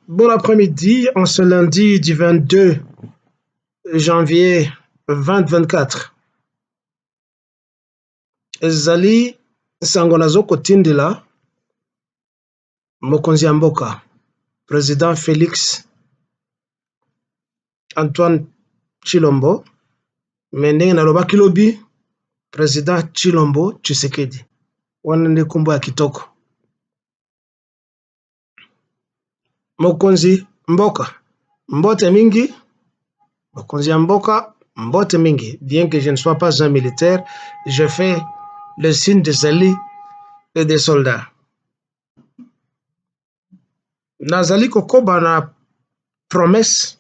Bon après-midi, en ce lundi du 22 janvier 2024. Ezali sango nazokotindela mokonzi ya mboka président Félix Antoine Tshilombo, me ndenge nalobaki lobi président Tshilombo Tshisekedi, wana nde kombo ya kitoko. Mokonzi mboka mbote mingi, mokonzi ya mboka mbote mingi. Bien que je ne sois pas un militaire, je fais le signe des alliés et des soldats. Nazali kokoba na promesse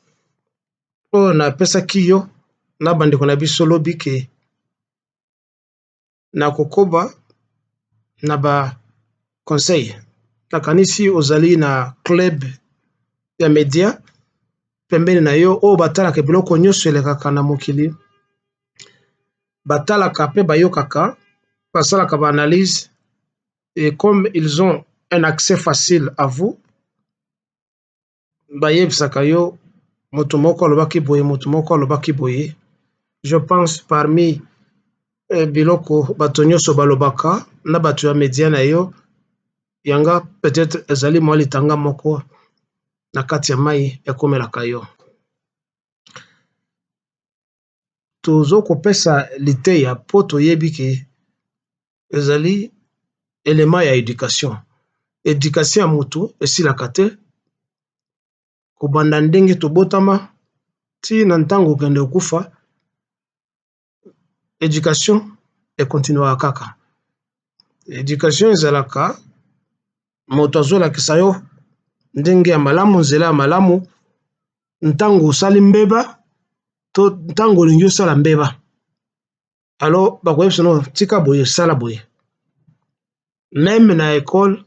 oyo napesaki yo na bandeko na biso lobi ke na kokoba na ba conseil. Nakanisi ozali na club ya media pembeni na yo oyo batalaka biloko nyonso elekaka na mokili, batalaka pe bayokaka, basalaka ba analyse, et comme ils ont un accès facile à vous, bayebisaka yo moto moko alobaki boye, moto moko alobaki boye. Je pense parmi biloko bato nyonso balobaka na bato ya media na yo, yanga peut-être ezali mwa litanga moko na kati ya mai ekomelaka yo. Tozo kopesa liteya po toyebi ke ezali élément ya éducation. Éducation ya motu esilaka te, kobanda ndenge tobotama ti na ntango okende okufa, éducation ekontinuaka kaka. Éducation ezalaka moto azolakisa yo ndenge ya malamu, nzela ya malamu, ntango osali mbeba to ntango olingi osala mbeba. Alors bakoyebisa no tika boye sala boye. Même na école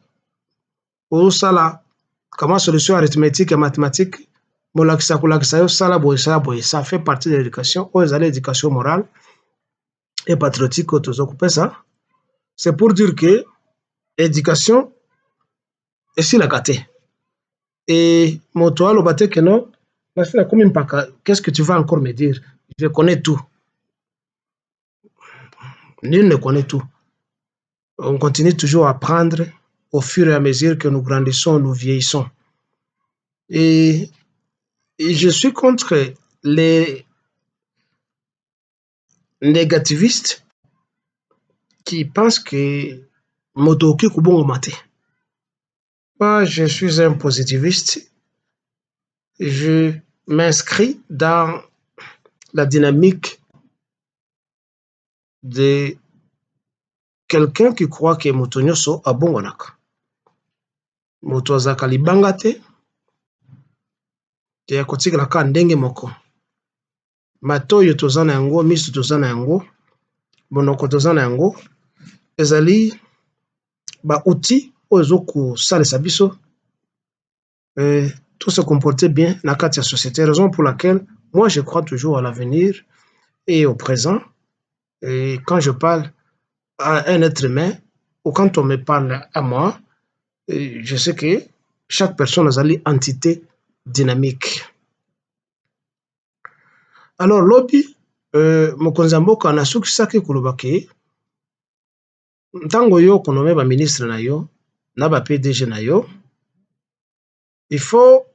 osala kama solution arithmétique et mathématique, molakisa kolakisa yo sala boye sala boye. Ça fait partie de l'éducation, oyo ezali éducation morale et patriotique oyo tozo kopesa. C'est pour dire que éducation esilaka te. Et moto aloba te ke non, nasila komi mpaka, qu'est-ce que tu vas encore me dire? Je connais tout. Nul ne connaît tout. On continue toujours à apprendre au fur et à mesure que nous grandissons, nous vieillissons. Et je suis contre les négativistes qui pensent que moto oki kubongo mate. Moi, je suis un positiviste. Je m'inscris dans la dynamique de quelqu'un qui croit que moto nyonso abongonaka. Moto azaka libanga te, te ya kotikala ka ndenge moko. Matoyo toza na yango, miso toza na yango, monoko toza na yango, ezali ba outil oyo ezokosalisa biso tout se comporter bien na kati ya société. Raison pour laquelle moi je crois toujours à l'avenir et au présent. Et quand je parle à un être humain, ou quand on me parle à moi, je sais que chaque personne a une entité dynamique. Alors, lobi, mokonzi ya mboka anasukisaki koloba ke ntango yo konome ba ministre na yo, na ba PDG na yo, il faut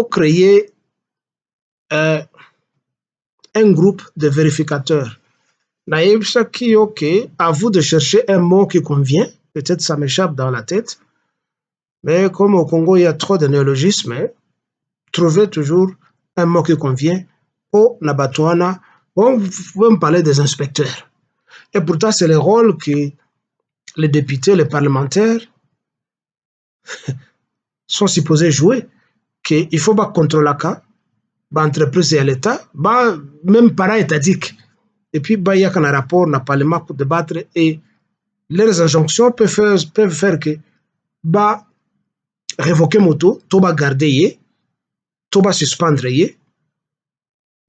créer un groupe de vérificateurs. Naïbsaki, ok, à vous de chercher un mot qui convient. Peut-être ça m'échappe dans la tête. Mais comme au Congo, il y a trop de néologismes, trouvez toujours un mot qui convient. Oh, Nabatouana, bon, vous pouvez me parler des inspecteurs. Et pourtant, c'est le rôle que les députés, les parlementaires sont supposés jouer. Qu'il faut pas contrôler la cas, l'entreprise et l'État, même para-étatique. Et puis, il y a un rapport dans le Parlement pour débattre et leurs injonctions peuvent faire que révoquer moto, to ba garder, to ba suspendre.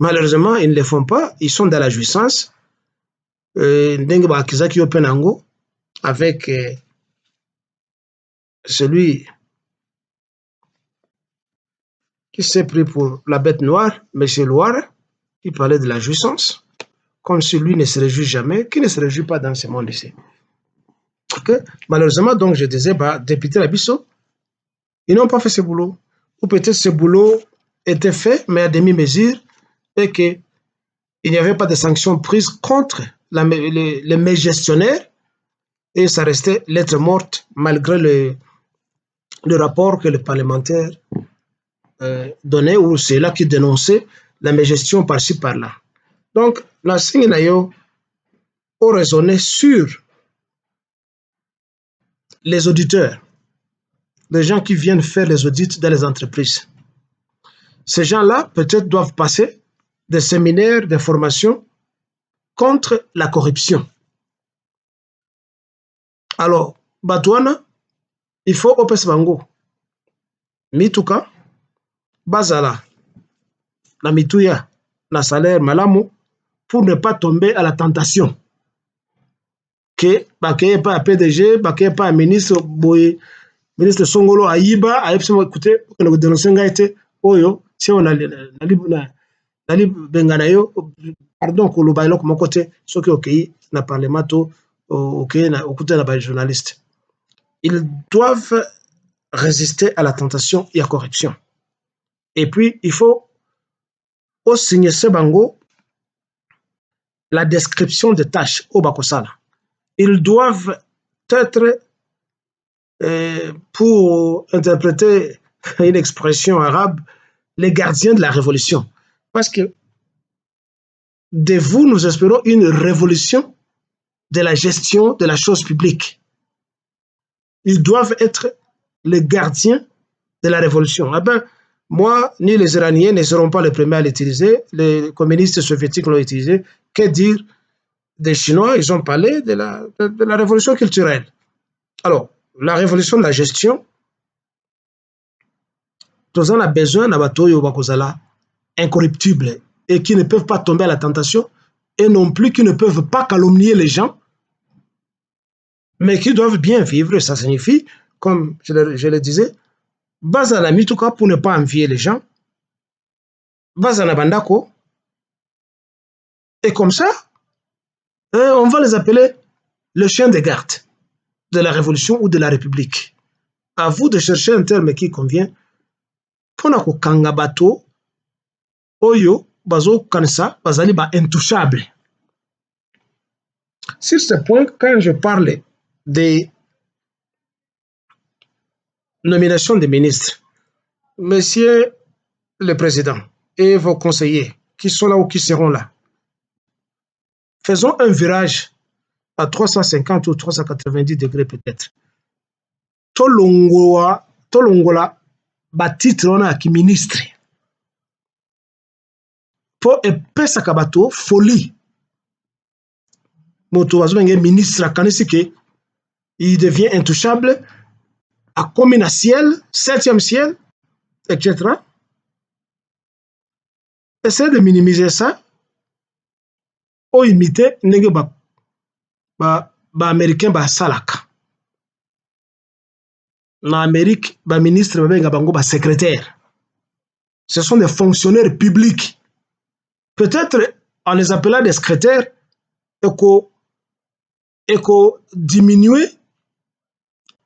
Malheureusement, ils ne le font pas. Ils sont dans la jouissance. Avec celui qui s'est pris pour la bête noire, M. Loire, qui parlait de la jouissance, comme si lui ne se réjouit jamais, qui ne se réjouit pas dans ce monde ici. Okay? Malheureusement, donc, je disais, député Labisso, ils n'ont pas fait ce boulot. Ou peut-être ce boulot était fait, mais à demi-mesure, et qu'il n'y avait pas de sanctions prises contre les gestionnaires, et ça restait lettre morte, malgré le rapport que les parlementaires donnaient, ou c'est là qui dénonçait la mégestion par-ci, par-là. Donc, la Singinayo a raisonné sur les auditeurs, les gens qui viennent faire les audits dans les entreprises. Ces gens-là, peut-être, doivent passer des séminaires, des formations contre la corruption. Alors, Batouana, il faut opes bango. Mituka, bazala, na mituya, na salaire malamu, pour ne pas tomber à la tentation. Que, bakeye pas à PDG, bakeye pas à ministre, boye, ministre Songolo Aïba, Aïbsimo, écoutez, on a dénoncé Ngaïté, Oyo, si on a nali benganayo, pardon, Kouloubaïlo, comme côté, ce qui est ok, na parlement, ok, na côté na journaliste. Ils doivent résister à la tentation et à la corruption. Et puis, il faut aussi signer ce bango, la description des tâches au Bakosala. Ils doivent être, pour interpréter une expression arabe, les gardiens de la révolution. Parce que de vous, nous espérons une révolution de la gestion de la chose publique. Ils doivent être les gardiens de la révolution. Ah ben, moi, ni les Iraniens ne seront pas les premiers à l'utiliser. Les communistes soviétiques l'ont utilisé. Que dire des Chinois? Ils ont parlé de la révolution culturelle. Alors, la révolution de la gestion, tous en a besoin d'un bateau incorruptible et qui ne peuvent pas tomber à la tentation et non plus qui ne peuvent pas calomnier les gens, mais qui doivent bien vivre. Ça signifie, comme je le disais, Bazana Mituka pour ne pas envier les gens, Bazana Bandako, et comme ça, on va les appeler le chien de garde de la révolution ou de la république. À vous de chercher un terme qui convient. Ponako Kangabato, Oyo, Bazo Kansa, Bazali ba intouchable. Sur ce point, quand je parle des nominations des ministres, Monsieur le Président et vos conseillers qui sont là ou qui seront là, faisons un virage à 350 ou 390 degrés peut-être. Tolongola, batitre on a qui ministre. Pour epesa kabato folie. Moto azobenge ministre a kanisike, il devient intouchable à commune à ciel, 7e ciel, etc. Essayez de minimiser ça. Ou imiter nenge ba américain ba salaka. En Amérique, ba ministre ba bango ba secrétaire. Ce sont des fonctionnaires publics. Peut-être en les appelant des secrétaires, diminuer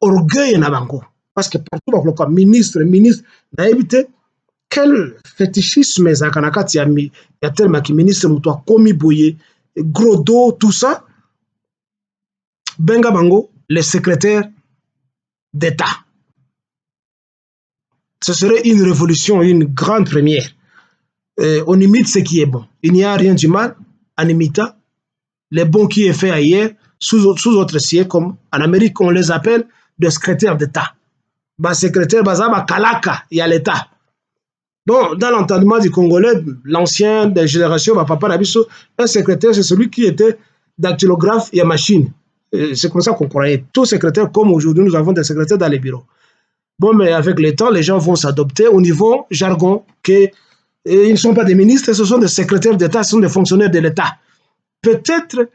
orgueil na bango. Parce que partout, bah, ministre, n'a évité quel fétichisme zakanakati ya terme qui ministre muto komi boye, gros dos, tout ça. Benga bango, les secrétaires d'État. Ce serait une révolution, une grande première. On imite ce qui est bon. Il n'y a rien du mal en imitant les bons qui est fait ailleurs, sous autres sièges, comme en Amérique, on les appelle des secrétaires d'État. Bah, secrétaire, bah, kalaka, il y a l'État. Bon, dans l'entendement du Congolais, l'ancien des générations, bah, papa Nabiso, un secrétaire, c'est celui qui était dactylographe et machine. C'est comme ça qu'on croyait. Tout secrétaire, comme aujourd'hui, nous avons des secrétaires dans les bureaux. Bon, mais avec le temps, les gens vont s'adopter au niveau jargon que ils ne sont pas des ministres, ce sont des secrétaires d'État, ce sont des fonctionnaires de l'État. Peut-être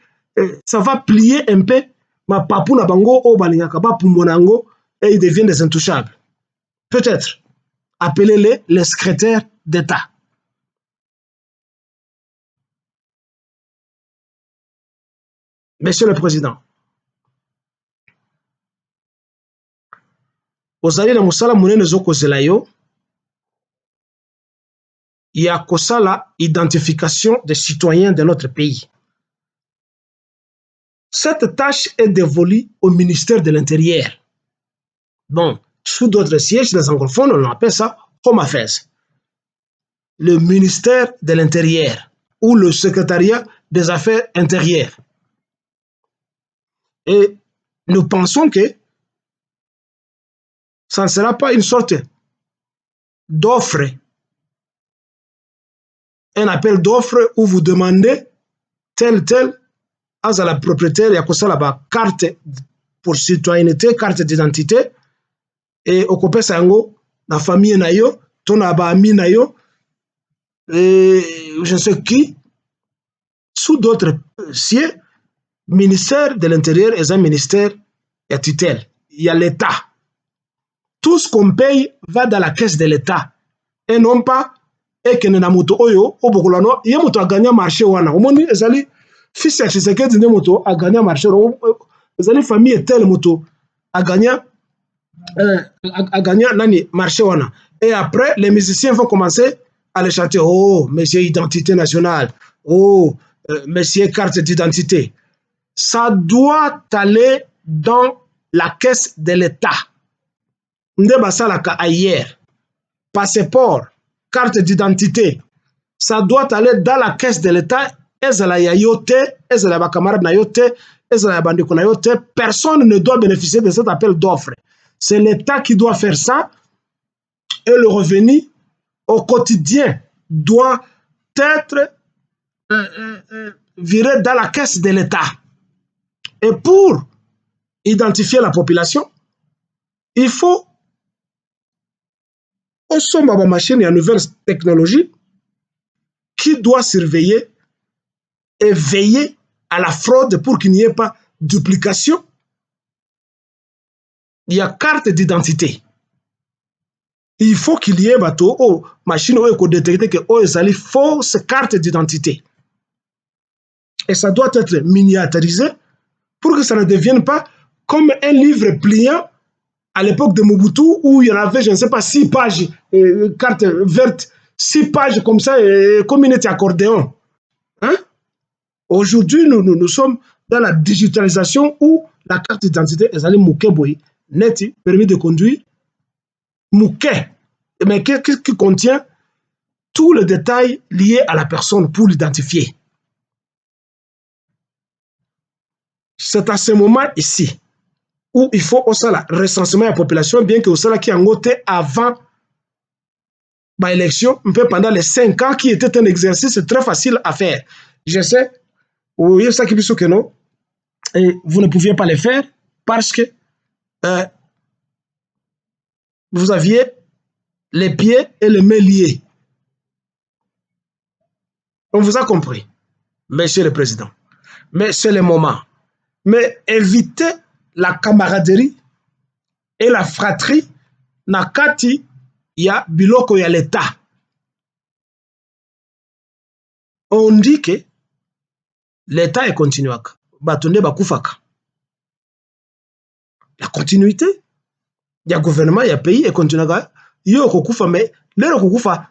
ça va plier un peu ma papou na bango o balingaka ba pumonango et ils deviennent des intouchables. Peut-être. appelez les secrétaires d'État. Monsieur le Président, ozali na musala munene zokozela yo ya kosala identification des citoyens de notre pays. Cette tâche est dévolue au ministère de l'Intérieur. Bon, sous d'autres sièges, les anglophones, on appelle ça Home Affairs. Le ministère de l'Intérieur ou le secrétariat des Affaires intérieures. Et nous pensons que ça ne sera pas une sorte d'offre, un appel d'offre où vous demandez tel à la propriétaire, il y a ça là-bas, carte pour citoyenneté, carte d'identité, et au copé sango, la famille nayo, ton ami nayo, et je ne sais qui, sous d'autres sièges, ministère de l'Intérieur et un ministère à tutelle. Il y a l'État. Tout ce qu'on paye va dans la caisse de l'État. Et non pas, et que nous avons oyo, au Bokulano, il y a un gagné marché wana. Au monde, ezali, fils à Tshisekedi de moto a gagné marché. Ezali famille tel moto a gagné nani marché wana. Et après, les musiciens vont commencer à les chanter. Oh, monsieur identité nationale. Oh, monsieur carte d'identité. Ça doit aller dans la caisse de l'État. Ndeba salaka ailleurs. Passeport, carte d'identité. Ça doit aller dans la caisse de l'État. Ezala ya yote, ezala ba camarade na yote, ezala ya bandeko na yote. Personne ne doit bénéficier de cet appel d'offre. C'est l'État qui doit faire ça. Et le revenu au quotidien doit être viré dans la caisse de l'État. Et pour identifier la population, il faut aussi ma machine et une nouvelle technologie qui doit surveiller et veiller à la fraude pour qu'il n'y ait pas de duplication. Il y a carte d'identité. Il faut qu'il y ait bateau oh machine où détecter que oh c'est fausse carte d'identité. Et ça doit être miniaturisé pour que ça ne devienne pas comme un livre pliant à l'époque de Mobutu où il y en avait, je ne sais pas, 6 pages, carte verte, 6 pages comme ça, comme une accordéon. Hein? Aujourd'hui, nous sommes dans la digitalisation où la carte d'identité est allée mouké boy, net, permis de conduire, mouké, mais qui contient tous les détails liés à la personne pour l'identifier. C'est à ce moment ici où il faut aussi le recensement de la population, bien que cela qui a noté avant l'élection, pendant les 5 ans, qui était un exercice très facile à faire. Je sais, oui, ça qui dit que non, et vous ne pouviez pas le faire parce que vous aviez les pieds et les mains liés. On vous a compris, Monsieur le Président. Mais c'est le moment. Mais évitez la camaraderie et la fratrie nakati ya biloko ya l'État. On dit que l'État est continuaka. Batonde bakufaka. La continuité, il y a gouvernement, il y a pays et continuaka. Yo kokufa mais le kokufa.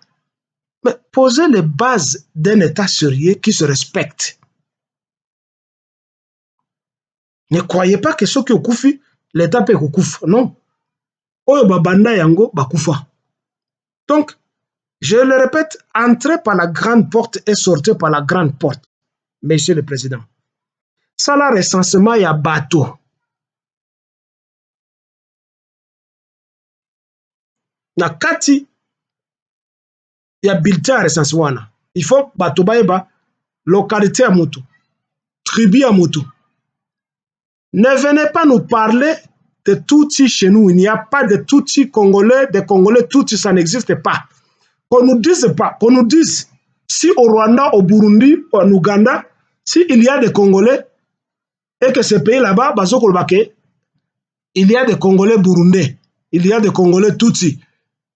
Mais posez les bases d'un État sérieux qui se respecte. Ne croyez pas que ceux qui ont koufi, l'État peut koufa. Non. Oyo babanda yango bakufa. Donc, je le répète, entrez par la grande porte et sortez par la grande porte, Monsieur le Président. Ça, là, recensement, il y a bateau. Na kati, il y a bulletin recensement. Il faut bateau baeba, localité à moto, tribu à moto. Ne venez pas nous parler de Tutsi chez nous. Il n'y a pas de Tutsi congolais, de Congolais Tutsi, ça n'existe pas. Qu'on nous dise pas, qu'on nous dise si au Rwanda, au Burundi, en Ouganda, s'il y a des Congolais et que ce pays là-bas, il y a des Congolais burundais, il y a des Congolais Tutsi.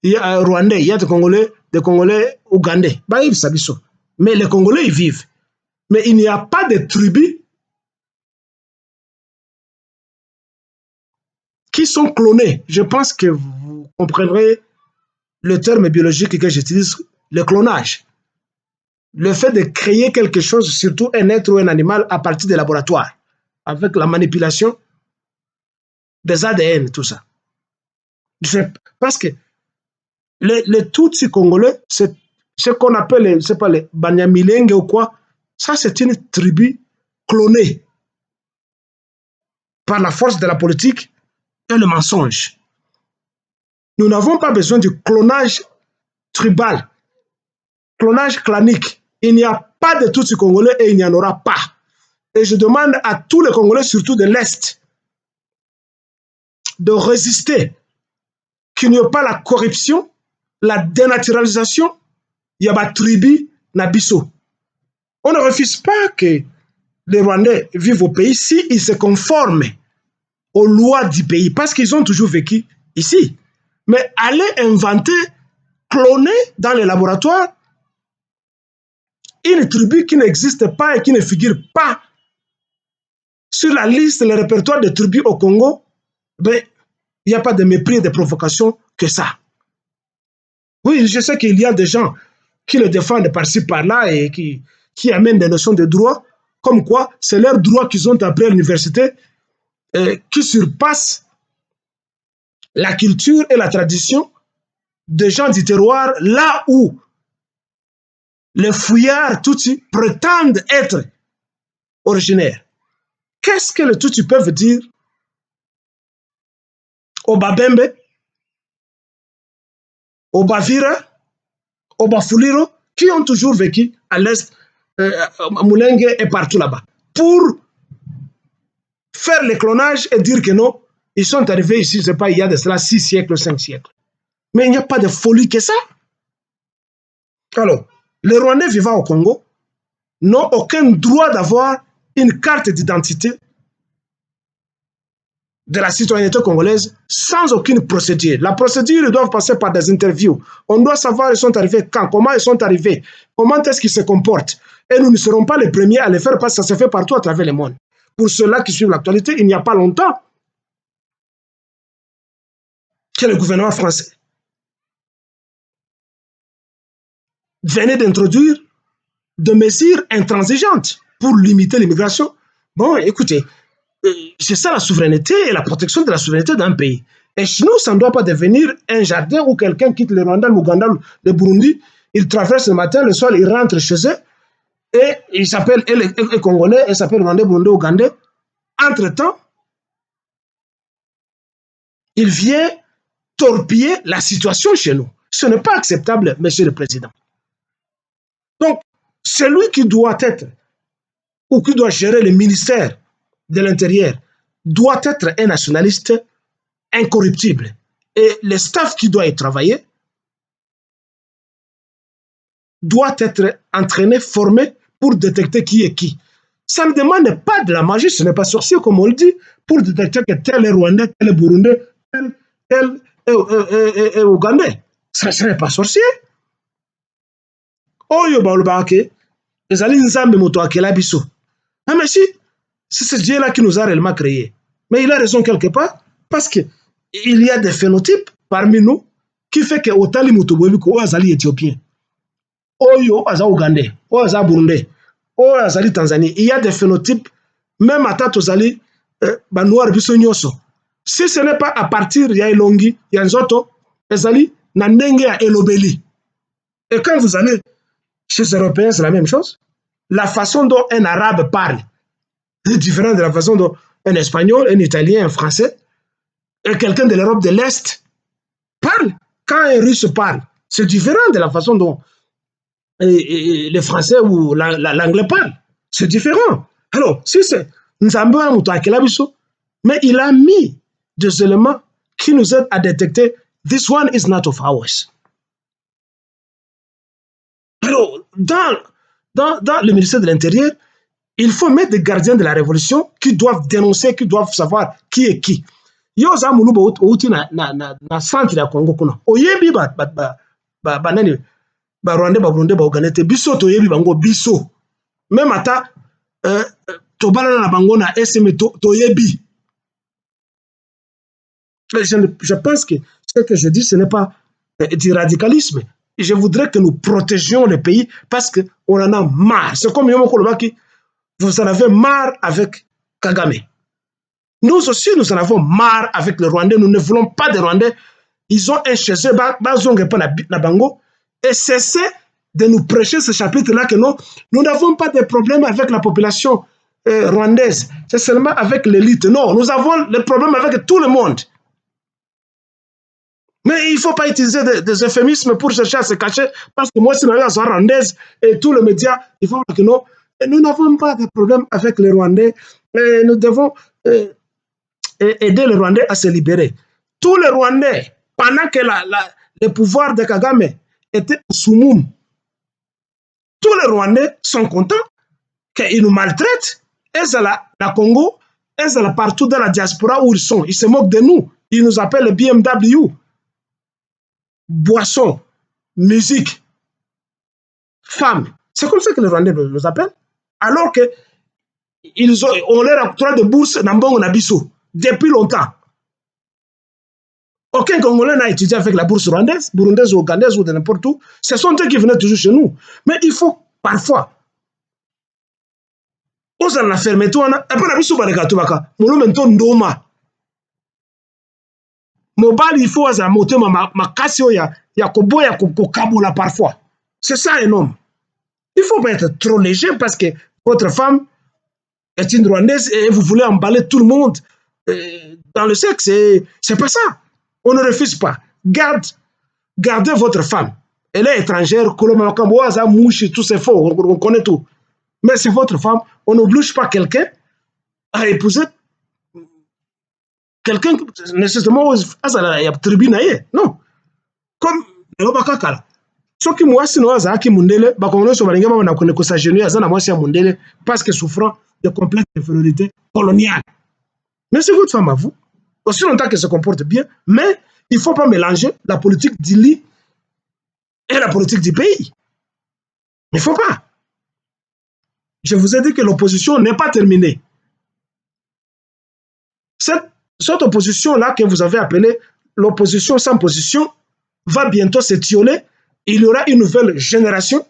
il y a Rwandais, il y a des Congolais ougandais. Bah, ils savent ça. Mais les Congolais, ils vivent. Mais il n'y a pas de tribus qui sont clonés. Je pense que vous comprendrez le terme biologique que j'utilise, le clonage. Le fait de créer quelque chose, surtout un être ou un animal, à partir des laboratoires, avec la manipulation des ADN, tout ça. Parce que les Tutsis congolais, c'est ce qu'on appelle, c'est pas les Banyamilenge ou quoi, ça c'est une tribu clonée par la force de la politique et le mensonge. Nous n'avons pas besoin du clonage tribal, clonage clanique. Il n'y a pas de Tutsis congolais et il n'y en aura pas. Et je demande à tous les Congolais, surtout de l'Est, de résister, qu'il n'y ait pas la corruption, la dénaturalisation, il y a des tribus, nabiso. On ne refuse pas que les Rwandais vivent au pays s'ils se conforment aux lois du pays, parce qu'ils ont toujours vécu ici. Mais aller inventer, cloner dans les laboratoires une tribu qui n'existe pas et qui ne figure pas sur la liste, le répertoire des tribus au Congo, ben, il n'y a pas de mépris et de provocation que ça. Oui, je sais qu'il y a des gens qui le défendent par-ci, par-là et qui amènent des notions de droit, comme quoi c'est leur droit qu'ils ont appris à l'université qui surpasse la culture et la tradition des gens du terroir, là où les fouillards Tutsis prétendent être originaires. Qu'est-ce que les Tutsis peuvent dire au Babembe, au Bavira, au Bafuliro, qui ont toujours vécu à l'est, à Moulengue et partout là-bas, pour faire le clonage et dire que non, ils sont arrivés ici, je ne sais pas, il y a de cela 6 siècles, 5 siècles. Mais il n'y a pas de folie que ça. Alors, les Rwandais vivant au Congo n'ont aucun droit d'avoir une carte d'identité de la citoyenneté congolaise sans aucune procédure. La procédure, ils doivent passer par des interviews. On doit savoir ils sont arrivés quand, comment ils sont arrivés, comment est-ce qu'ils se comportent. Et nous ne serons pas les premiers à le faire parce que ça se fait partout à travers le monde. Pour ceux-là qui suivent l'actualité, il n'y a pas longtemps que le gouvernement français venait d'introduire des mesures intransigeantes pour limiter l'immigration. Bon, écoutez, c'est ça la souveraineté et la protection de la souveraineté d'un pays. Et chez nous, ça ne doit pas devenir un jardin où quelqu'un quitte le Rwanda, l'Ouganda, le Burundi, il traverse le matin, le soir, il rentre chez eux, et il s'appelle les Congolais, il s'appelle Rwandais, Burundais, Ougandais. Entre-temps, il vient torpiller la situation chez nous. Ce n'est pas acceptable, Monsieur le Président. Donc, celui qui doit être, ou qui doit gérer le ministère de l'Intérieur, doit être un nationaliste incorruptible. Et le staff qui doit y travailler doit être entraîné, formé pour détecter qui est qui. Ça ne demande pas de la magie, ce n'est pas sorcier comme on le dit, pour détecter que tel est Rwandais, tel est Burundais, tel est Ougandais. Ça n'est pas sorcier. Oyo baolobake, ezali nzambe moto akela biso. Ah mais si, c'est ce Dieu-là qui nous a réellement créés. Mais il a raison quelque part, parce qu'il y a des phénotypes parmi nous qui fait que Otali Mutobobi ko azali éthiopien. Oyo aza ougandais, oyo aza burundais, oyo azali Tanzanie. Il y a des phénotypes, même à Tatozali, Banouar biso nyoso. Si ce n'est pas à partir ya Elongi, ya Nzoto, ezali na ndenge ya Elobeli. Et quand vous allez chez les Européens, c'est la même chose. La façon dont un Arabe parle est différente de la façon dont un Espagnol, un Italien, un Français et quelqu'un de l'Europe de l'Est parle. Quand un Russe parle, c'est différent de la façon dont les Français ou l'anglais parlent. C'est différent. Alors, si c'est Nzambe Mutakilabiso, mais il a mis des éléments qui nous aident à détecter this one is not of ours. Alors, dans le ministère de l'Intérieur, il faut mettre des gardiens de la révolution qui doivent dénoncer, qui doivent savoir qui est qui. yo za mulu outi na centre ya Congo kuna oyebi ba nani ba Rwandais ba Burundais ba Ougandais biso toyebi bango biso même ata tobalana na bango na SM toyebi. Je pense que ce que je dis ce n'est pas du radicalisme. Je voudrais que nous protégions le pays parce qu'on en a marre. C'est comme Yomo Kolobaki, vous en avez marre avec Kagame. Nous aussi, nous en avons marre avec les Rwandais. Nous ne voulons pas des Rwandais. Ils ont un chez eux, et cessez de nous prêcher ce chapitre-là que non, nous n'avons pas de problème avec la population rwandaise. C'est seulement avec l'élite. Non, nous avons des problèmes avec tout le monde. Mais il ne faut pas utiliser des euphémismes pour chercher à se cacher, parce que moi, si nous sommes rwandaises et tous les médias, il faut que non, nous n'avons pas de problème avec les Rwandais. Et nous devons aider les Rwandais à se libérer. Tous les Rwandais, pendant que le pouvoir de Kagame était sous Moum, tous les Rwandais sont contents qu'ils nous maltraitent. Et c'est la Congo, et c'est partout dans la diaspora où ils sont. Ils se moquent de nous. Ils nous appellent le BMW. Boisson, musique, femmes. C'est comme ça que les Rwandais nous appellent. Alors que on leur octroie de bourse dans Bongo Nabiso depuis longtemps. Aucun Congolais n'a étudié avec la bourse rwandaise, burundaise ou ougandaise ou de n'importe où. Ce sont eux qui venaient toujours chez nous. Mais il faut parfois. Aux en la fermeté, on a un peu Nabiso Banegatubaka. Mon nom est Ndoma. Mobile, il faut à monter ma cassio ya koboya kokabola parfois. C'est ça un homme. Il ne faut pas être trop léger parce que votre femme est une Rwandaise et vous voulez emballer tout le monde dans le sexe. C'est pas ça. On ne refuse pas. Gardez votre femme. Elle est étrangère, Kolomakaboaza, Mouchi, tout c'est faux, on connaît tout. Mais c'est votre femme. On n'oblige pas quelqu'un à épouser quelqu'un nécessairement à la tribune. Non. Comme ceux qui moi sinon azaki mundele ba kono so balinga ba na kone ko s'agenouiller azana moi c'est mundele parce que souffrant de complexe d'infériorité coloniale. Mais c'est votre femme à vous. Aussi longtemps qu'elle se comporte bien, mais il ne faut pas mélanger la politique du lit et la politique du pays. Il ne faut pas. Je vous ai dit que l'opposition n'est pas terminée. Cette opposition-là que vous avez appelée l'opposition sans position va bientôt s'étioler. Il y aura une nouvelle génération.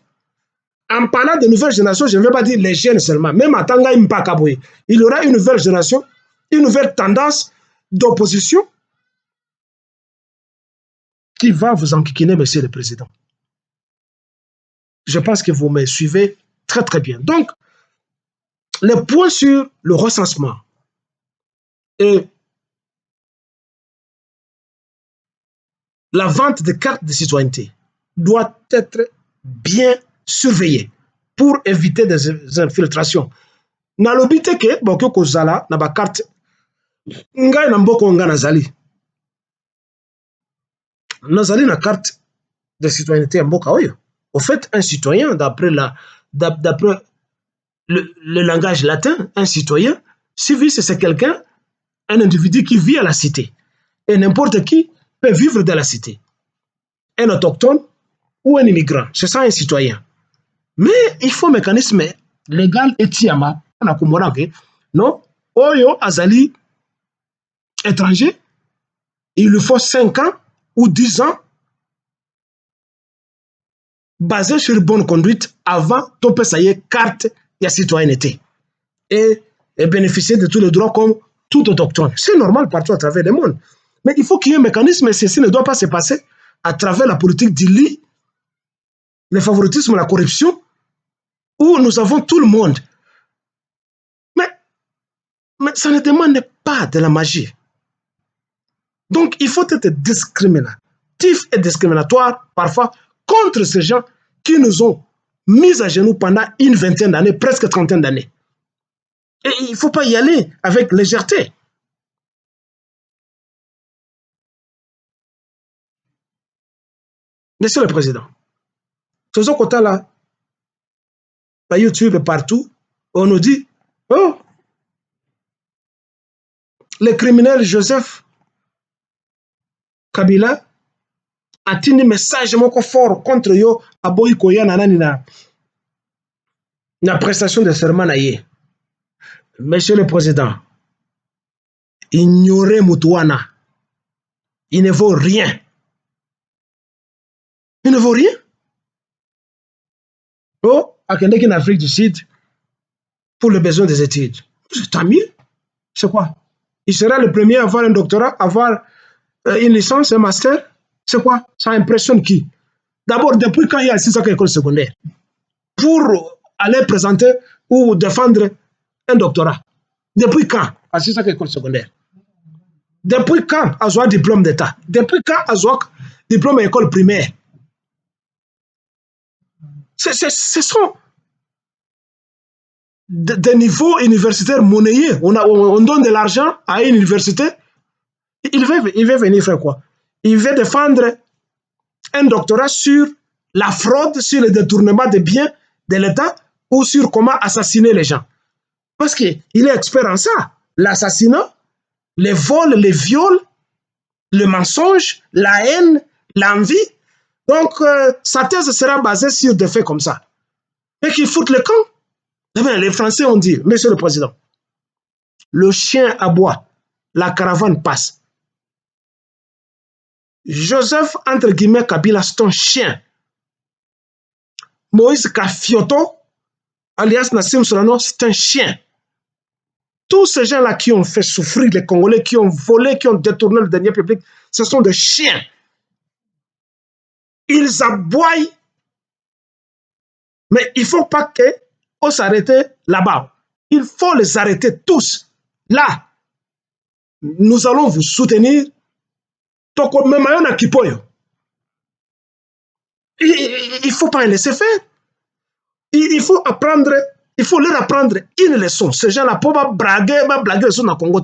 En parlant de nouvelle génération, je ne vais pas dire les jeunes seulement, même à Tanga Impakaboui. Il y aura une nouvelle génération, une nouvelle tendance d'opposition qui va vous enquiquiner, Monsieur le Président. Je pense que vous me suivez très très bien. Donc, le point sur le recensement et la vente de cartes de citoyenneté doit être bien surveillé pour éviter des infiltrations. Nalobi te ke boko kozala na ba carte ngai na mboko nga nazali. Nazali na carte de citoyenneté ya mboka oyo. Au fait, un citoyen, d'après le langage latin, un citoyen, civis, c'est quelqu'un, un individu qui vit à la cité. Et n'importe qui peut vivre dans la cité. Un autochtone ou un immigrant, c'est ça un citoyen. Mais il faut un mécanisme légal et tiama. Non, Oyo Azali, étranger, il lui faut 5 ans ou 10 ans basé sur bonne conduite avant de payer carte de citoyenneté et bénéficier de tous les droits comme tout autochtone. C'est normal partout à travers le monde. Mais il faut qu'il y ait un mécanisme et ceci ne doit pas se passer à travers la politique du lit, le favoritisme, la corruption, où nous avons tout le monde. Mais ça ne demande pas de la magie. Donc, il faut être discriminatif et discriminatoire parfois contre ces gens qui nous ont mis à genoux pendant une vingtaine d'années, presque 30 d'années. Et il ne faut pas y aller avec légèreté. Monsieur le Président, ce côté-là, par YouTube et partout, on nous dit, oh, le criminel Joseph Kabila atini message moko fort contre yo aboyi koya na nani na prestation de serment na ye. Monsieur le Président, ignorer Moutouana, il ne vaut rien. Il ne vaut rien. Oh, Akendeki en Afrique du Sud, pour le besoin des études. Tant mieux. C'est quoi? Il sera le premier à avoir un doctorat, avoir une licence, un master. C'est quoi? Ça impressionne qui? D'abord, depuis quand il y a 6 ans école secondaire? Pour aller présenter ou défendre un doctorat. Depuis quand à 6 ans école secondaire? Depuis quand à un diplôme d'État? Depuis quand à un diplôme d'école primaire? Ce sont des niveaux universitaires monnayés. On donne de l'argent à une université. Il veut venir faire quoi? Il veut défendre un doctorat sur la fraude, sur le détournement des biens de l'État ou sur comment assassiner les gens. Parce qu'il est expert en ça. L'assassinat, les vols, les viols, le mensonge, la haine, l'envie. Donc, sa thèse sera basée sur des faits comme ça. Et qu'il foute le camp. Eh bien, les Français ont dit, Monsieur le Président, le chien aboie, la caravane passe. Joseph, entre guillemets, Kabila, c'est un chien. Moïse Kafioto, alias Nassim Solano, c'est un chien. Tous ces gens-là qui ont fait souffrir les Congolais, qui ont volé, qui ont détourné le denier public, ce sont des chiens. Ils aboient, mais il ne faut pas qu'on s'arrête là-bas. Il faut les arrêter tous. Là, nous allons vous soutenir. Il ne faut pas les laisser faire. Il faut apprendre, il faut leur apprendre une leçon. Ces gens-là peuvent blaguer les gens dans le Congo.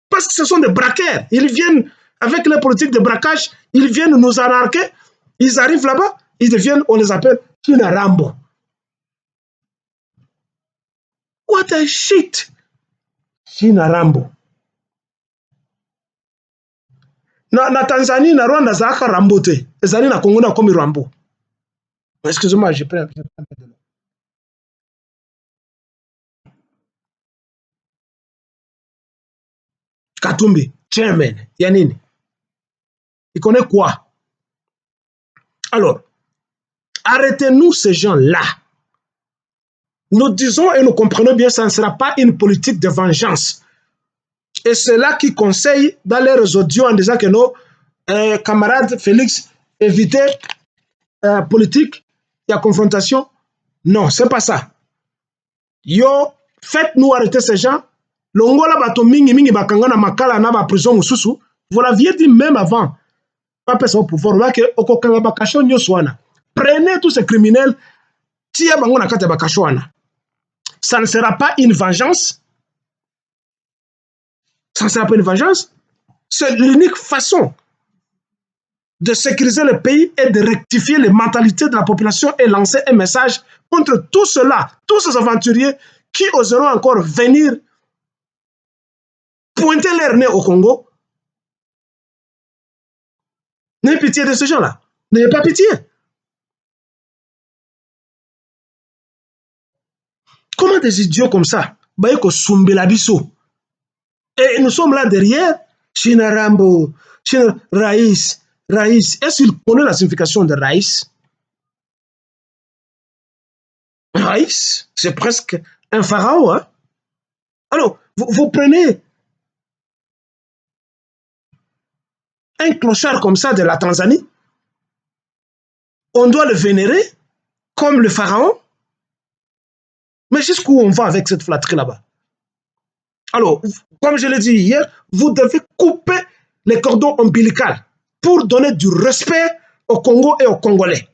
Parce que ce sont des braqueurs. Ils viennent avec les politiques de braquage, ils viennent nous arnaquer. Ils arrivent là-bas, ils deviennent, on les appelle Kina Rambo. What a shit! Kina Rambo. Na Tanzanie, na Rwanda, Zaka Rambo te. Ezali na Congo na comme Rambo. Excusez-moi, je prends un peu de l'eau. Katumbi, chairman, Yanini. Il connaît quoi? Alors, arrêtez-nous ces gens-là. Nous disons et nous comprenons bien, ça ne sera pas une politique de vengeance. Et c'est là qui conseille dans les audios en disant que nos camarades Félix évitaient politique, il y a confrontation. Non, c'est pas ça. Yo, faites-nous arrêter ces gens. Longola bato mingi bakanga na makala na ba prison mususu. Vous l'aviez dit même avant. Pas personne au pouvoir. Là que okokanga bakasho nyoswana. Prenez tous ces criminels. Tia bango na kate bakashwana. Ça ne sera pas une vengeance. Ça ne sera pas une vengeance. C'est l'unique façon de sécuriser le pays et de rectifier les mentalités de la population et lancer un message contre tout cela, tous ces aventuriers qui oseront encore venir pointer leur nez au Congo. N'ayez pitié de ces gens-là. N'ayez pas pitié. Comment des idiots comme ça, Bayeko Sumbelabiso, et nous sommes là derrière, China Rambo, China Raïs, est-ce qu'il connaît la signification de Raïs? Raïs, c'est presque un pharaon. Hein? Alors, vous prenez un clochard comme ça de la Tanzanie, on doit le vénérer comme le pharaon. Mais jusqu'où on va avec cette flatterie là-bas? Alors, comme je l'ai dit hier, vous devez couper les cordons ombilicaux pour donner du respect au Congo et aux Congolais.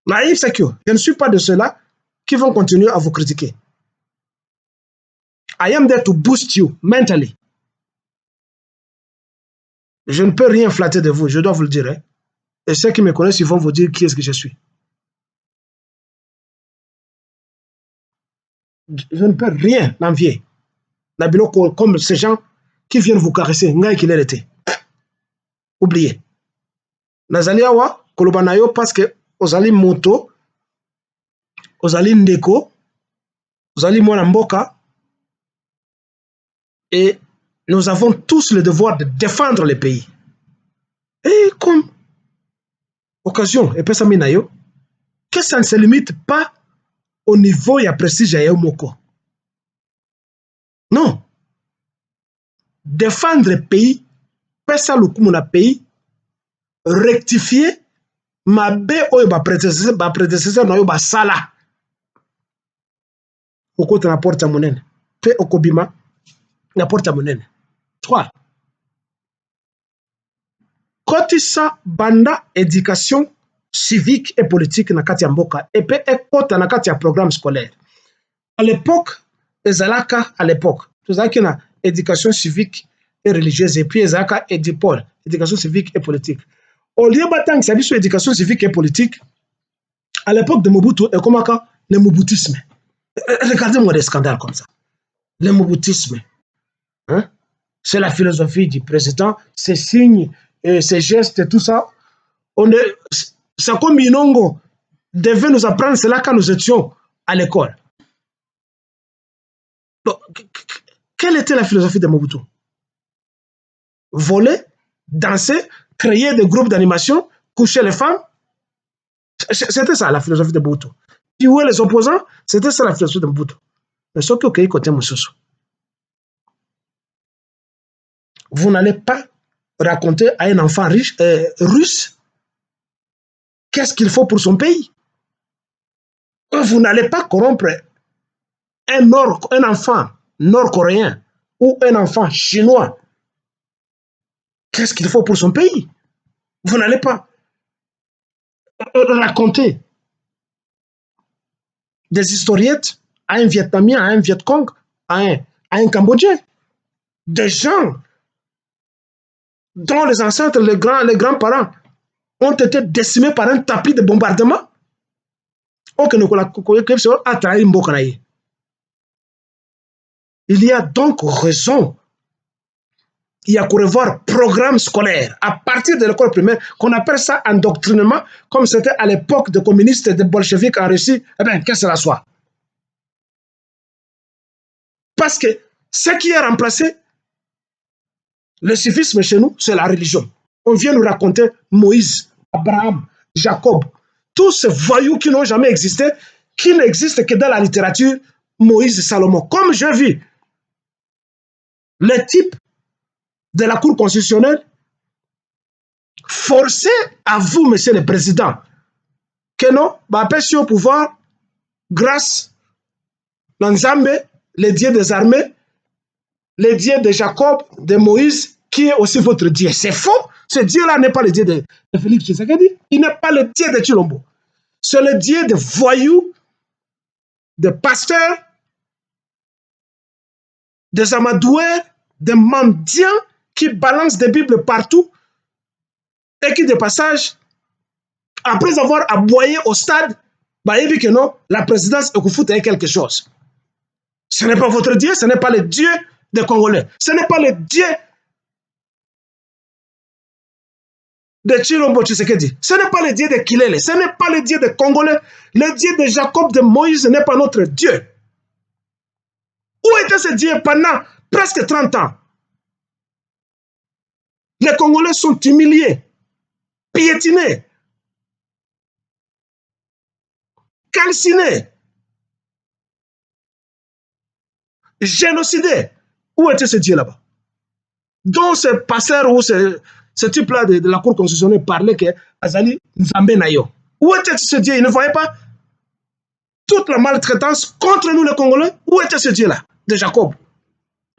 Naïf, c'est que je ne suis pas de ceux-là qui vont continuer à vous critiquer. I am there to boost you mentally. Je ne peux rien flatter de vous, je dois vous le dire. Hein. Et ceux qui me connaissent, ils vont vous dire qui est-ce que je suis. Je ne peux rien envier. comme ces gens qui viennent vous caresser. Ngai qu'il était. Oubliez. Nazali awa koloba na yo parce que ozali moto, ozali ndeko, ozali mwana mboka, et nous avons tous le devoir de défendre le pays. Et comme occasion, et puis ça minayo, que ça ne se limite pas au niveau ya prestige ya moko. Non. Défendre le pays, pesa lukumu na pays, rectifier mabe oyo ba prédécesseur na yo ba sala. Okota na porte monene. Pe okobima na porte monene. 3. Kotisa banda éducation civique et politique na kati ya mboka et pe ekota na kati ya programme scolaire. À l'époque, ezalaka à l'époque, tozalaki na éducation civique et religieuse et puis ezalaka édipole, éducation civique et politique. Au lieu batangisa biso éducation civique et politique, à l'époque de Mobutu, ekomaka le mobutisme. Regardez-moi des scandales comme ça. Le mobutisme. Hein? C'est la philosophie du président, ses signes, ses gestes et tout ça. C'est comme Inongo devait nous apprendre cela quand nous étions à l'école. Quelle était la philosophie de Mobutu? Voler, danser, créer des groupes d'animation, coucher les femmes. C'était ça la philosophie de Mobutu. Tuer les opposants, c'était ça la philosophie de Mobutu. Mais ce qui est côté Moussoussou. Vous n'allez pas raconter à un enfant russe qu'est-ce qu'il faut pour son pays. Vous n'allez pas corrompre un enfant nord-coréen ou un enfant chinois. Qu'est-ce qu'il faut pour son pays? Vous n'allez pas raconter des historiettes à un Vietnamien, à un Vietcong, à un Cambodgien. Des gens dont les ancêtres, les grands-parents ont été décimés par un tapis de bombardement. Il y a donc raison. Il y a qu'à revoir programme scolaire à partir de l'école primaire, qu'on appelle ça endoctrinement, comme c'était à l'époque des communistes et des bolcheviks en Russie. Eh bien, que cela soit. Parce que ce qui a remplacé le civisme chez nous, c'est la religion. On vient nous raconter Moïse, Abraham, Jacob, tous ces voyous qui n'ont jamais existé, qui n'existent que dans la littérature, Moïse et Salomon. Comme je vis le type de la Cour constitutionnelle, forcé à vous, monsieur le président, que non, passer au pouvoir grâce à Nzambe, le Dieu des armées, le Dieu de Jacob, de Moïse, qui est aussi votre Dieu. C'est faux. Ce Dieu-là n'est pas le Dieu de Félix Tshisekedi. Il n'est pas le Dieu de Chilombo. C'est le Dieu de voyous, de pasteurs, des amadoueurs, des mendiants qui balancent des Bibles partout et qui, de passage, après avoir aboyé au stade, il dit que non, la présidence est quelque chose. Ce n'est pas votre Dieu, ce n'est pas le Dieu des Congolais. Ce n'est pas le Dieu de Chilombo Tshisekedi. Ce n'est pas le Dieu de Kilele. Ce n'est pas le Dieu des Congolais. Le Dieu de Jacob, de Moïse n'est pas notre Dieu. Où était ce Dieu pendant presque 30 ans? Les Congolais sont humiliés, piétinés, calcinés, génocidés. Où était ce Dieu là-bas? Donc ce passeur ou ce type-là de la Cour constitutionnelle parlait que Azali Nzambe Nayo. Où était ce Dieu? Il ne voyait pas toute la maltraitance contre nous les Congolais. Où était ce Dieu-là de Jacob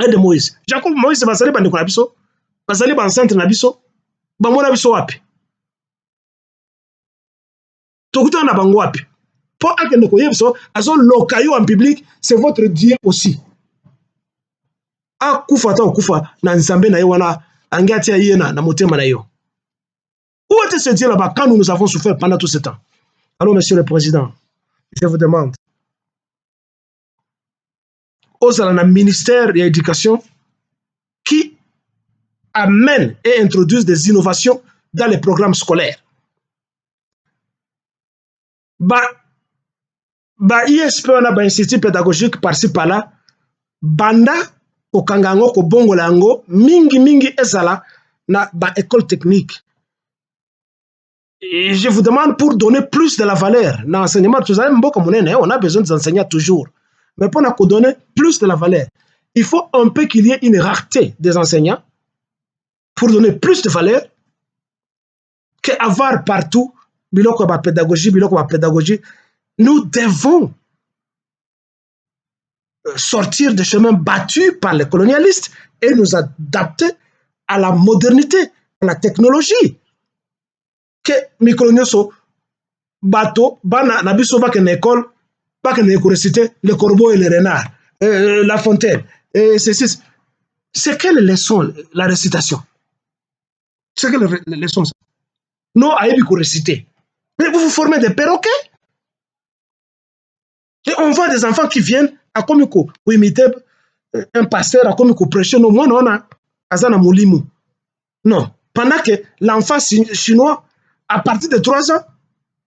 et de Moïse? Jacob, Moïse, Bazali Bandeko Nabiso, Bazali Bancentre Nabiso, Bamona Biso Wapi. Tokuta na bango wapi. Pour akende koyebiso, azo lokayo en public, c'est votre Dieu aussi. Akufa ta okufa na Nzambe na yo wana angati ya yena na motema na yo. Où était ce Dieu là-bas quand nous avons souffert pendant tout ce temps? Alors, monsieur le président, je vous demande, aux ministère de l'éducation qui amènent et introduisent des innovations dans les programmes scolaires. ISP on a institut pédagogique par-ci par-là, banda ko kangango ko bongola yango mingi ezala na école technique. Et je vous demande pour donner plus de la valeur dans l'enseignement, on a besoin des enseignants toujours. Mais pour nous donner plus de la valeur, il faut un peu qu'il y ait une rareté des enseignants pour donner plus de valeur qu'avoir partout biloko ba pédagogie. Nous devons sortir des chemins battus par les colonialistes et nous adapter à la modernité, à la technologie. Que Mikolonioso, bateau, bana, nabiso bak en école, bak en école, le corbeau et le renard, la fontaine, c'est quelle leçon la récitation? C'est quelle leçon ça? Non, à réciter. Mais vous formez des perroquets. Et on voit des enfants qui viennent à Komiko pour imiter un pasteur, à Komiko prêcher. Non, moi, non, Azana Moulimou. Non. Pendant que l'enfant chinois, à partir de 3 ans,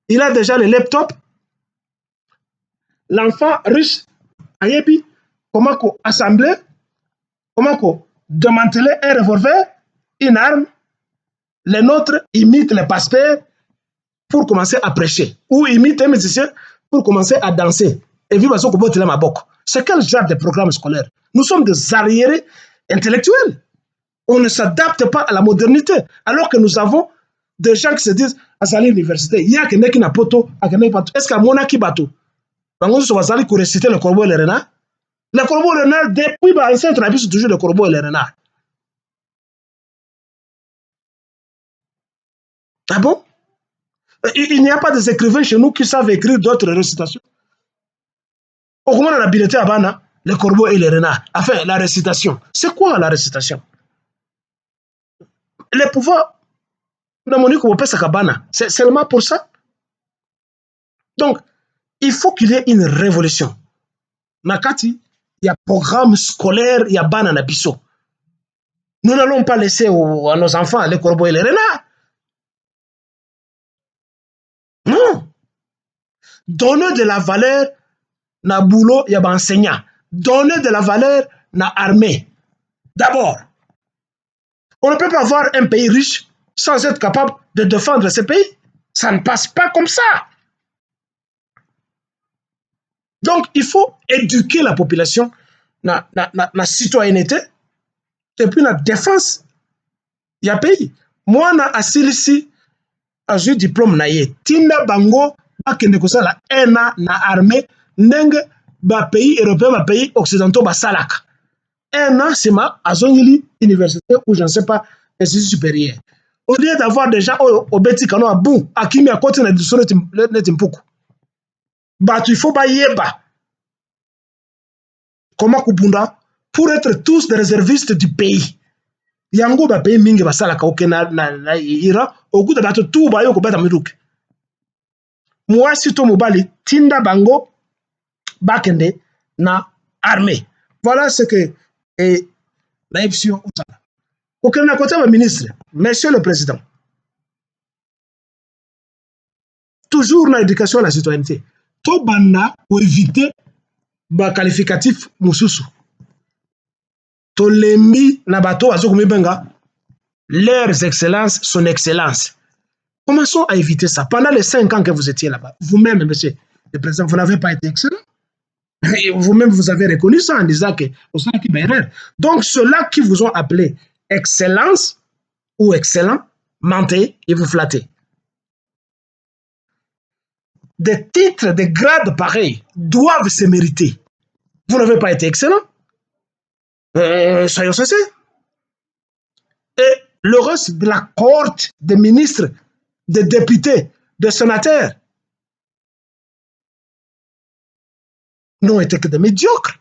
il a déjà le laptop. L'enfant riche, ayebi, comment assembler, comment démanteler un revolver, une arme. Les nôtres imitent les pasteurs pour commencer à prêcher. Ou imitent un musicien pour commencer à danser. Et vivre à son combat de la mabok. C'est quel genre de programme scolaire? Nous sommes des arriérés intellectuels. On ne s'adapte pas à la modernité. Alors que nous avons des gens qui se disent à l'université, il y a quelqu'un qui n'a pas tout, est-ce qu'il y a mon qui bateau? Donc, on va aller réciter le corbeau et le renard. Le corbeau et le renard, depuis l'ancien travail, c'est toujours le corbeau et le renard. Ah bon? Il n'y a pas des écrivains chez nous qui savent écrire d'autres récitations. Au moins, on a habilité à Bana, le corbeau et le renard. Enfin, la récitation. C'est quoi la récitation? Les pouvoirs, c'est seulement pour ça. Donc, il faut qu'il y ait une révolution. Nakati, il y a programme scolaire, il y a Bana Nabiso. Nous n'allons pas laisser à nos enfants les corbeaux et les renards. Non. Donner de la valeur na boulot, il y a enseignant. Donner de la valeur na armée. D'abord, on ne peut pas avoir un pays riche sans être capable de défendre ce pays. Ça ne passe pas comme ça. Donc, il faut éduquer la population na citoyenneté et puis la défense. Il y a pays. Moi, na asilisi j'ai diplôme na ye. Tinda bango bakende kosala ena na armée ndenge ba pays européen ba pays occidentaux ba salaka. Ena c'est ma azongili université ou je ne sais pas institut supérieur. Au lieu d'avoir des gens au beti kano à bout akimi à côté na disone netimpuku. Bah il faut ba yeba. Comment kubunda pour être tous des réservistes du pays. Yango ba pays mingi ba salaka okena na ira okuta bato tout ba yo ko beta miruki. Moi si to mobali tinda bango bakende na armée. Voilà ce que la option utala. Okena côté ba ministre, monsieur le président. Toujours na éducation à la citoyenneté. To banda pour éviter ba qualificatif mususu. To lembi na bato azokomi benga leurs excellences, son excellence. Commençons à éviter ça. Pendant les 5 ans que vous étiez là-bas, vous-même, monsieur le président, vous n'avez pas été excellent. Vous-même, vous avez reconnu ça en disant que vous êtes une erreur. Donc, ceux-là qui vous ont appelé excellence ou excellent, mentez et vous flattez. Des titres, des grades pareils doivent se mériter. Vous n'avez pas été excellent. Soyons sincères. Et le reste de la cohorte des ministres, des députés, des sénateurs n'ont été que des médiocres.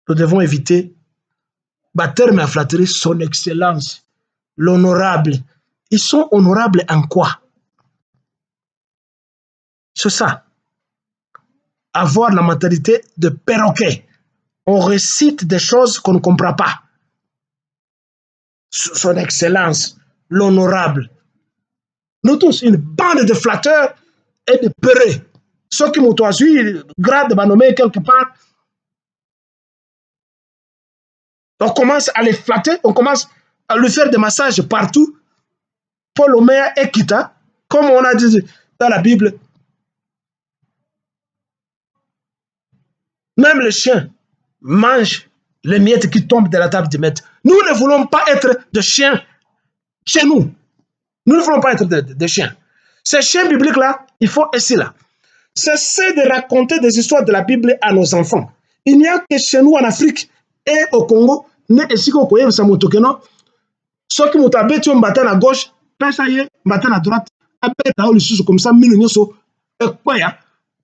Nous devons éviter terme à flatterie, son excellence, l'honorable. Ils sont honorables en quoi? C'est ça. avoir la mentalité de perroquet. On récite des choses qu'on ne comprend pas. Son Excellence, l'honorable. Nous tous, une bande de flatteurs et de peureux. Ceux qui m'ont choisi, grade m'a nommé quelque part. On commence à les flatter, on commence à lui faire des massages partout. Paul Omer et Kita, comme on a dit dans la Bible. Même les chiens mangent les miettes qui tombent de la table du maître. Nous ne voulons pas être des chiens chez nous. Nous ne voulons pas être des chiens. Ces chiens bibliques-là, il faut essayer là. Cessez de raconter des histoires de la Bible à nos enfants. Il n'y a que chez nous en Afrique et au Congo, ne ici qu'au Koye, ça m'otokeno. Ceux qui m'ont abattu un bâton à gauche, pensaye, bâton à droite, abattu à le sous comme ça, mille so, et quoi ya?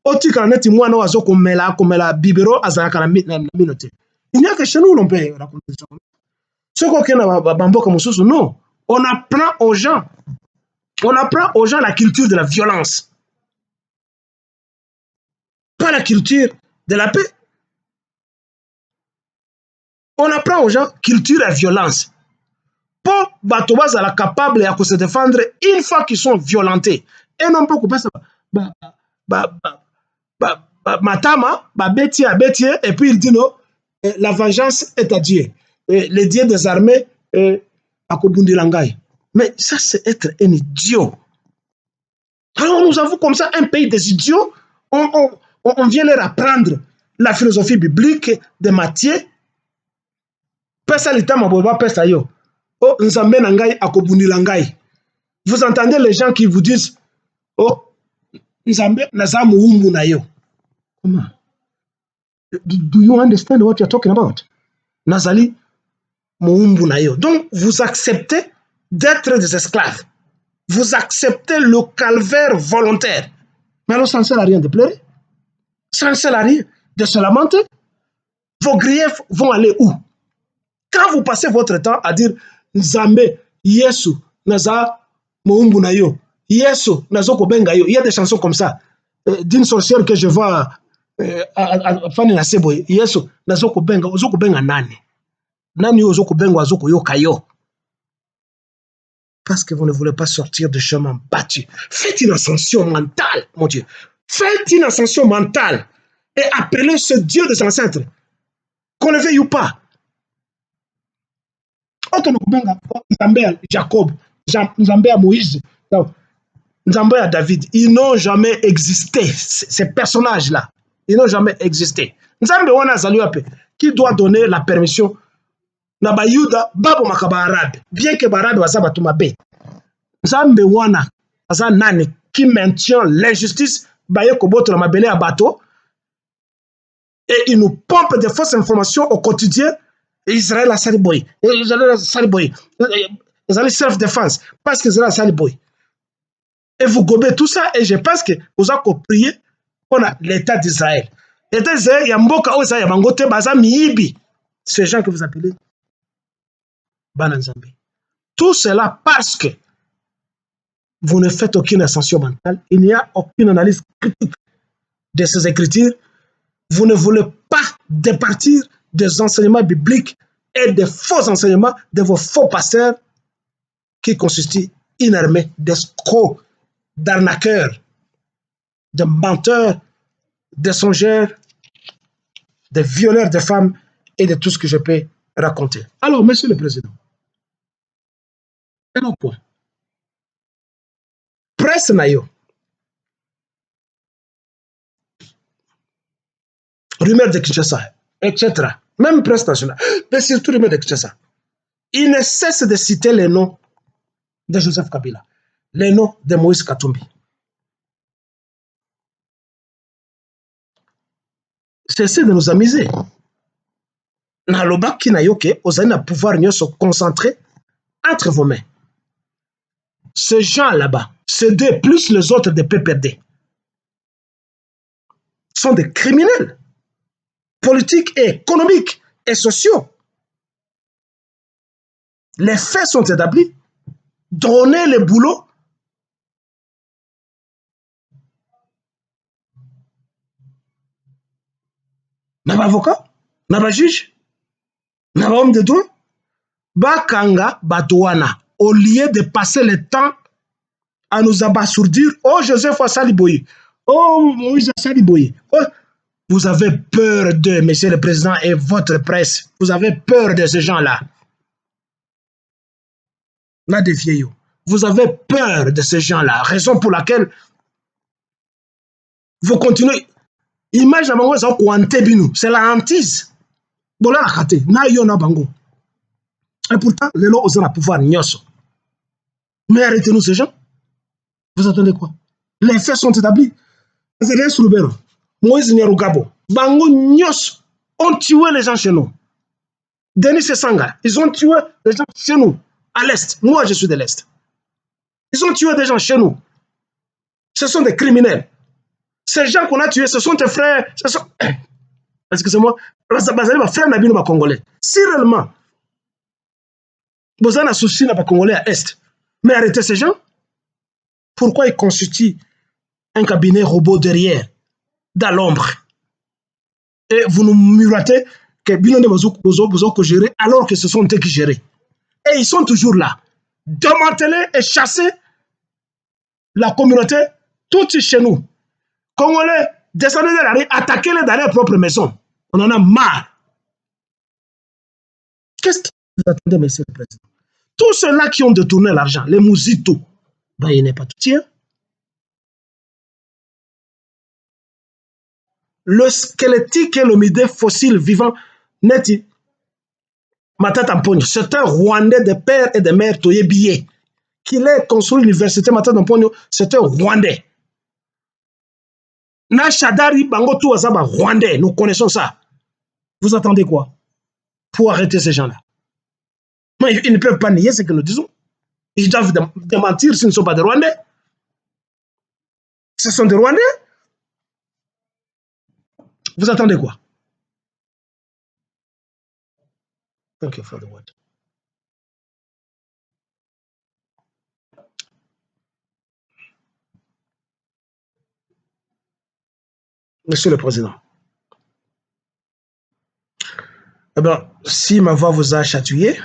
Oti kaneti mwana wazo komela bibero azalaka na minote. Il n'y a que chez nous l'on peut raconter ça. Ce qu'on a bamboka mususu, non. On apprend aux gens la culture de la violence. Pas la culture de la paix. On apprend aux gens culture et violence. Pour Batobaz la capable de se défendre une fois qu'ils sont violentés. Et non pas couper ça. Matama, Bétier, et puis il dit non, la vengeance est à Dieu. Les dieux des armées, à Kobundi Langai. Mais ça, c'est être un idiot. Alors, nous avons comme ça un pays des idiots. On vient leur apprendre la philosophie biblique de Matthieu. Pesa litama boba pesa yo. Oh, nzambe nangai akobundi langai. Vous entendez les gens qui vous disent, oh, nzambe nazamu umbu na yo. Comment? Do you understand what you're talking about? Nazali moumbu na yo. Donc, vous acceptez d'être des esclaves. Vous acceptez le calvaire volontaire. Mais alors, ça ne sert à rien de pleurer. Ça ne sert à rien de se lamenter. Vos griefs vont aller où? Quand vous passez votre temps à dire Nzambe, Yesu, Naza, Moumbu na yo, Yesu, Nazo Kobenga yo, il y a des chansons comme ça. D'une sorcière que je vois à Fanny Naseboy, Yesu, Nazo Kobenga, Ozo Kobenga nani? Nani Ozo Kobenga, Ozo Koyoka yo? Parce que vous ne voulez pas sortir de chemin battu. Faites une ascension mentale, mon Dieu. Faites une ascension mentale et appelez ce Dieu des ancêtres, qu'on le veuille ou pas. Nzambe à Jacob, Nzambe à Moïse, Nzambe à David, ils n'ont jamais existé, ces personnages-là. Ils n'ont jamais existé. Nzambe wana zaliwape, qui doit donner la permission na bayuda babo makaba arabe, bien que barabe waza batumabe. Nzambe wana aza nani qui maintient l'injustice, baye koboto la mabele à bateau, et il nous pompe des fausses informations au quotidien. Israël a saliboy, Israël a saliboy, Israël self-défense, parce que Israël a saliboy. Et vous gobez tout ça, et je pense que vous avez prié pour l'État d'Israël. L'État d'Israël, il y a Mboka Osa, il y a Mangote, Baza, Miibi. Ces gens que vous appelez Bananzambe. Tout cela parce que vous ne faites aucune ascension mentale, il n'y a aucune analyse critique de ces écritures. Vous ne voulez pas départir des enseignements bibliques et des faux enseignements de vos faux pasteurs qui constituent une armée d'escrocs, d'arnaqueurs, de menteurs, de songeurs, de violeurs de femmes et de tout ce que je peux raconter. Alors, Monsieur le Président, un autre point. Presse nayo, rumeur de Kinshasa, etc. Même presse nationale, mais surtout rumeur de Kinshasa. Il ne cesse de citer les noms de Joseph Kabila, les noms de Moïse Katumbi. Cessez de nous amuser. Naloba Kinayoke, vous allez pouvoir mieux se concentrer entre vos mains. Ces gens là-bas, ces deux plus les autres des PPRD, sont des criminels politiques et économiques et sociaux. Les faits sont établis. Donnez le boulot. na ba avocat, na ba juge, na ba homme de droit. Bakanga Batouana, au lieu de passer le temps à nous abasourdir, oh Joseph Assaliboye, oh Moïse Assaliboye, oh, vous avez peur de, monsieur le président et votre presse, vous avez peur de ces gens-là. Na de vieillots. Vous avez peur de ces gens-là, raison pour laquelle vous continuez. Image à bango, c'est la hantise. Bola rakate, na yo na bango. Et pourtant, les lois ont le pouvoir nyoso. Mais arrêtez-nous ces gens. Vous attendez quoi? Les faits sont établis. C'est rien sur le béro. Moïse Nyarugabo, bango nyos ont tué les gens chez nous. Denis Sanga, ils ont tué les gens chez nous, à l'Est. Moi, je suis de l'Est. Ils ont tué des gens chez nous. Ce sont des criminels. Ces gens qu'on a tués, ce sont tes frères. Ce sont... Excusez-moi, frère Nabino Congolais. Si réellement, vous avez un souci dans Congolais à l'Est, mais arrêtez ces gens. Pourquoi ils constituent un cabinet robot derrière, dans l'ombre? Et vous nous muratez que Bino de Bozo que gérer alors que ce sont eux qui gèrent. Et ils sont toujours là. Démanteler et chasser la communauté tout chez nous. Congolais, descendez de la rue, attaquez-les dans leur propre maison. On en a marre. Qu'est-ce que vous attendez, monsieur le président? Tous ceux-là qui ont détourné l'argent, les mouzitos, ben, il n'est pas tout tiers. Le squelettique et l'homidé fossile vivant, neti, Matata Mpogno, c'est un Rwandais de père et de mère Toye Billet. Qu'il ait construit l'université Matata Mpogno, c'est un Rwandais. Nachadari Bango Touazaba, Rwandais, nous connaissons ça. Vous attendez quoi pour arrêter ces gens-là? Mais ils ne peuvent pas nier ce que nous disons. Ils doivent démentir s'ils ne sont pas des Rwandais. Ce sont des Rwandais. Vous attendez quoi? Thank you for the word. Monsieur le Président, eh bien, si ma voix vous a chatouillé,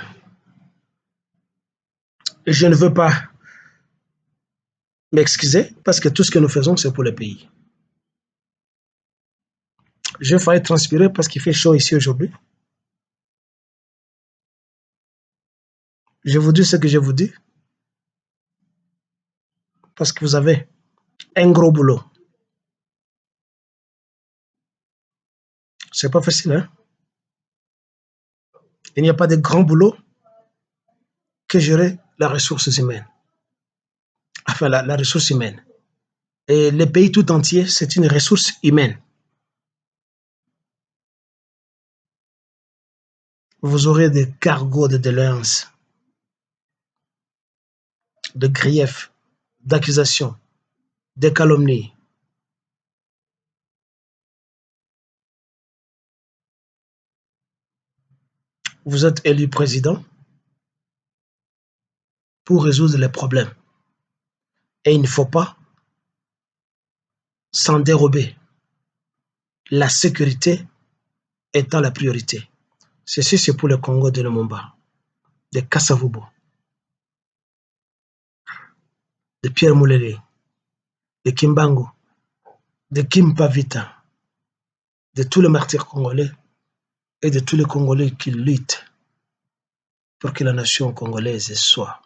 je ne veux pas m'excuser parce que tout ce que nous faisons, c'est pour le pays. J'ai failli transpirer parce qu'il fait chaud ici aujourd'hui. Je vous dis ce que je vous dis parce que vous avez un gros boulot. C'est pas facile, hein? Il n'y a pas de grand boulot que gérer la ressource humaine. Enfin, la ressource humaine. Et le pays tout entier, c'est une ressource humaine. Vous aurez des cargos de doléances, de griefs, d'accusations, de calomnies. Vous êtes élu président pour résoudre les problèmes. Et il ne faut pas s'en dérober. La sécurité étant la priorité. Ceci, c'est pour le Congo de Lumumba, de Kasavubo, de Pierre Moulele, de Kimbangu, de Kim Pavita, de tous les martyrs congolais et de tous les Congolais qui luttent pour que la nation congolaise soit